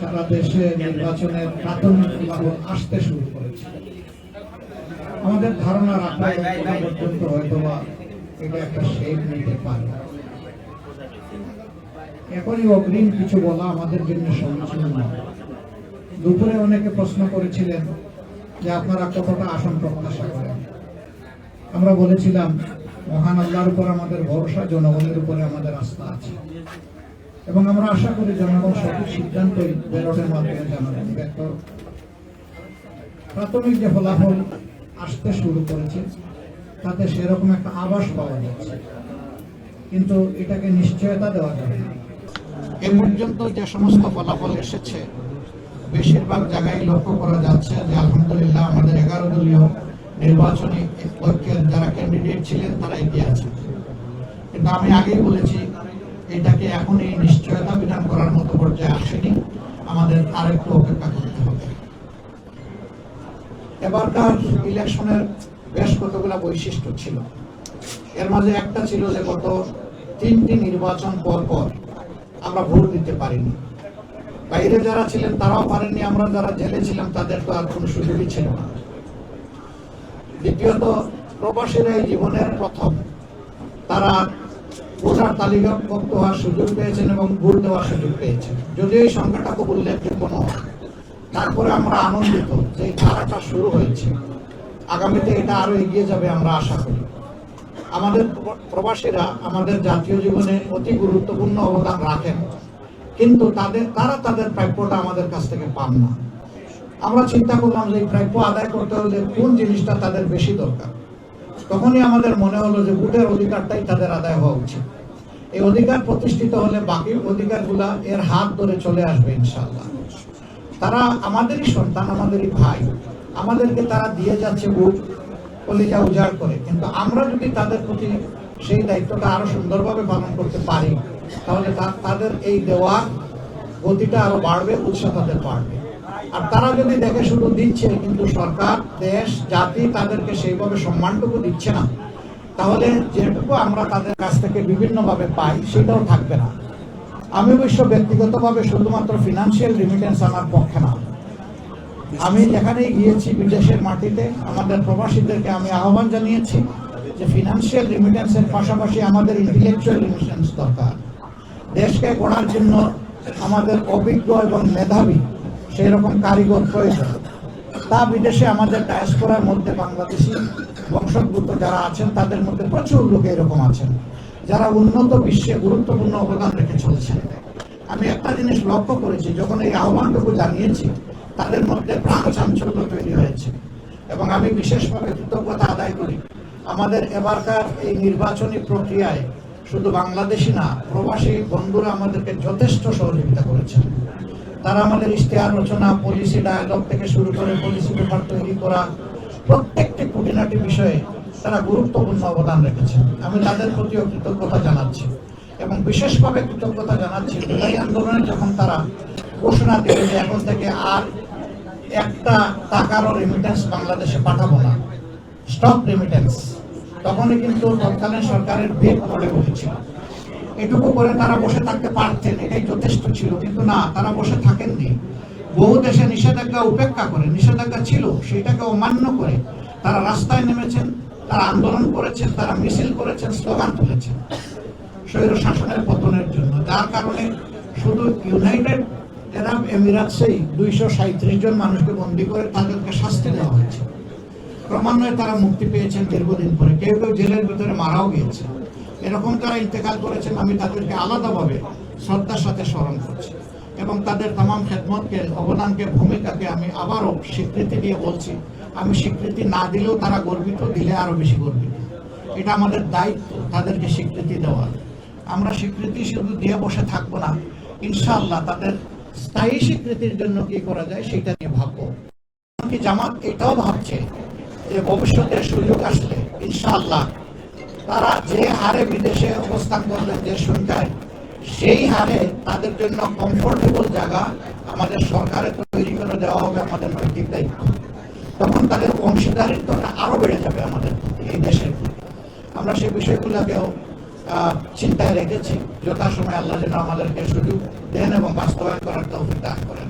সারা দেশে নির্বাচনের প্রাথমিক ফলাফল আসতে শুরু করেছে। আমাদের ধারণা রাখা পর্যন্ত হয়তোবা এটা একটা শেপ নিতে পারে। এখনই অগ্রিম কিছু বলা আমাদের জন্য সমীচীন নয়। দুপুরে অনেকে প্রশ্ন করেছিলেন যে আপনারা কতটা আসন প্রত্যাশা করেন। আমরা বলেছিলাম মহান আল্লাহর উপর আমাদের ভরসা, জনগণের উপরে আমাদের আস্থা আছে এবং আমরা আশা করি জনগণ সঠিক সিদ্ধান্তই ব্যালটের মাধ্যমে জানাবেন। প্রাথমিক যে ফলাফল আসতে শুরু করেছে তাতে সেরকম একটা আভাস পাওয়া যাচ্ছে, কিন্তু এটাকে নিশ্চয়তা দেওয়া যাবে না। এ পর্যন্ত যে সমস্ত ফলাফল এসেছে বেশিরভাগ জায়গায় লক্ষ্য করা যাচ্ছে যে আলহামদুলিল্লাহ আমাদের 11 দলীয় নির্বাচনী ঐক্যের যারা ক্যান্ডিডেট ছিলেন তারা এগিয়ে আছে। কিন্তু আমি আগেই বলেছি এটাকে এখন এই নিশ্চয়তা বিধান করার মতো পর্যায়ে আসেনি, আমাদের আরেকটু অপেক্ষা করতে হবে। এবারকার ইলেকশনের বেশ কতগুলো বৈশিষ্ট্য ছিল। এর মাঝে একটা ছিল যে গত 3টি নির্বাচন পর পর আমরা ভোট দিতে পারিনি। বাইরে যারা ছিলেন তারাও পারেননি, আমরা যারা জেলে ছিলাম তাদের তো আর কোনো সুযোগই ছিল না। দ্বিতীয়ত প্রবাসীরা এই জীবনের প্রথম তারা ভোটার তালিকাভুক্ত হওয়ার সুযোগ পেয়েছেন এবং ভোট দেওয়ার সুযোগ পেয়েছেন, যদিও এই সংখ্যাটা খুব উল্লেখযোগ্য নয়। তারপরে আমরা আনন্দিত যে এই ধারাটা শুরু হয়েছে, আগামীতে এটা আরো এগিয়ে যাবে আমরা আশা করি। আমাদের প্রবাসীরা আমাদের জাতীয় জীবনে অতি গুরুত্বপূর্ণ অবদান রাখেন, কিন্তু তারা তাদের প্রাপ্যটা আমাদের কাছ থেকে পান না। আমরা চিন্তা করলাম যে এই প্রাপ্য আদায় করতে হলে কোন জিনিসটা তাদের বেশি দরকার। তখনই আমাদের মনে হলো যে ভোটের অধিকারটাই তাদের আদায় হওয়া উচিত। এই অধিকার প্রতিষ্ঠিত হলে বাকি অধিকারগুলা এর হাত ধরে চলে আসবে ইনশাআল্লাহ। তারা আমাদেরই সন্তান, আমাদেরই ভাই, আমাদেরকে তারা দিয়ে যাচ্ছে ভোট কলিজা উজাড় করে, কিন্তু আমরা যদি তাদের প্রতি সেই দায়িত্বটা আরো সুন্দরভাবে পালন করতে পারি তাহলে তাদের এই দেওয়া গতিটা আরো বাড়বে, উৎসাহ তাদের বাড়বে। আর তারা যদি দেখে শুধু দিচ্ছে কিন্তু সরকার, দেশ, জাতি তাদেরকে সেইভাবে সম্মানটুকু দিচ্ছে না, তাহলে যেটুকু আমরা তাদের কাছ থেকে বিভিন্নভাবে পাই সেটাও থাকবে না। আমি অবশ্য ব্যক্তিগতভাবে শুধুমাত্র ফিনান্সিয়াল রিমিটেন্স আমার পক্ষে না। আমি যেখানেই গিয়েছি বিদেশের মাটিতে আমাদের প্রবাসীদেরকে আমি আহ্বান জানিয়েছি যে ফিনান্সিয়াল রিমিটেন্সের পাশাপাশি আমাদের ইন্টেলেকচুয়াল রিমিটেন্স দরকার। দেশকে গড়ার জন্য আমাদের অভিজ্ঞ এবং মেধাবী সেই রকম কারিগর প্রয়োজন। তা বিদেশে আমাদের ডায়াসপোরার মধ্যে বাংলাদেশি বংশোদ্ভূত যারা আছেন তাদের মধ্যে প্রচুর লোক এরকম আছেন যারা উন্নত বিশ্বে গুরুত্বপূর্ণ অবদান রেখে চলছেন। আমি একটা জিনিস লক্ষ্য করেছি, যখন এই আহ্বানটুকু জানিয়েছি তাদের মধ্যে প্রাণ চাঞ্চল্য তৈরি হয়েছে এবং আমি বিশেষভাবে কৃতজ্ঞতা আদায় করি। আমাদের এবারকার এই নির্বাচনী প্রক্রিয়ায় শুধু বাংলাদেশি না, প্রবাসী বন্ধুরা আমাদেরকে যথেষ্ট সহযোগিতা করেছেন। তারা আমাদের ইশতেহার রচনা, পলিসি ডায়ালগ থেকে শুরু করে পলিসি পেপার তৈরি করা প্রত্যেকটি খুঁটিনাটি বিষয়ে তারা গুরুত্বপূর্ণ অবদান রেখেছেন। আমি তাদের প্রতিও কৃতজ্ঞতা জানাচ্ছি এবং বিশেষভাবে কৃতজ্ঞতা জানাচ্ছি জুলাই আন্দোলনে যখন তারা ঘোষণা দিল যে এখন থেকে আর একটা টাকারও রেমিটেন্স বাংলাদেশে পাঠাবো না, স্টপ রেমিটেন্স, তখনই কিন্তু তৎকালীন সরকারের বেগ পড়ে উঠেছিল। এটুকু করে তারা বসে থাকতে পারতেন, এটাই যথেষ্ট ছিল, কিন্তু না, তারা বসে থাকেননি। বহু দেশে নিষেধাজ্ঞা উপেক্ষা করে, নিষেধাজ্ঞা ছিল সেটাকে অমান্য করে তারা রাস্তায় নেমেছেন, তারা আন্দোলন করেছেন, তারা মিছিল করেছেন, স্লোগান তুলেছেন স্বৈর শাসনের পতনের জন্য। যার কারণে শুধু ইউনাইটেড আরব এমিরাতসেই 237 জন মানুষকে বন্দী করে তাদেরকে শাস্তি দেওয়া হয়েছে। ক্রমান্বয়ে তারা মুক্তি পেয়েছেন দীর্ঘদিন পরে, কেউ কেউ জেলের ভিতরে মারাও গিয়েছে। এরকম তারা ইন্তেকাল করেছেন, আমি তাদেরকে আলাদাভাবে শ্রদ্ধার সাথে স্মরণ করছি এবং তাদের তামাম খেদমতকে, অবদানকে, ভূমিকাকে আমি আবারও স্বীকৃতি দিয়ে বলছি। আমি স্বীকৃতি না দিলেও তারা গর্বিত, দিলে আরো বেশি গর্বিত। এটা আমাদের দায়িত্ব তাদেরকে স্বীকৃতি দেওয়া। আমরা স্বীকৃতি শুধু দিয়ে বসে থাকবো না, ইনশাআল্লাহ তাদের স্থায়ী স্বীকৃতির জন্য কি করা যায় সেটা নিয়ে ভাববো। জামাত এটাও ভাবছে যে ভবিষ্যতে সুযোগ আসলে ইনশাআল্লাহ তারা যে হারে বিদেশে অবস্থান করবেন, যে সংখ্যায়, সেই হারে তাদের জন্য কমফোর্টেবল জায়গা আমাদের সরকারে তৈরি করে দেওয়া হবে আমাদের নৈতিক দায়িত্ব। তখন তাদের অংশীদারিত্বটা আরো বেড়ে যাবে আমাদের এই দেশের। আমরা সেই বিষয়গুলোকেও চিন্তায় রেখেছি। যথাসময়ে আল্লাহ যেন আমাদেরকে সুযোগ দেন এবং বাস্তবায়ন করার তৌফিক দান করেন।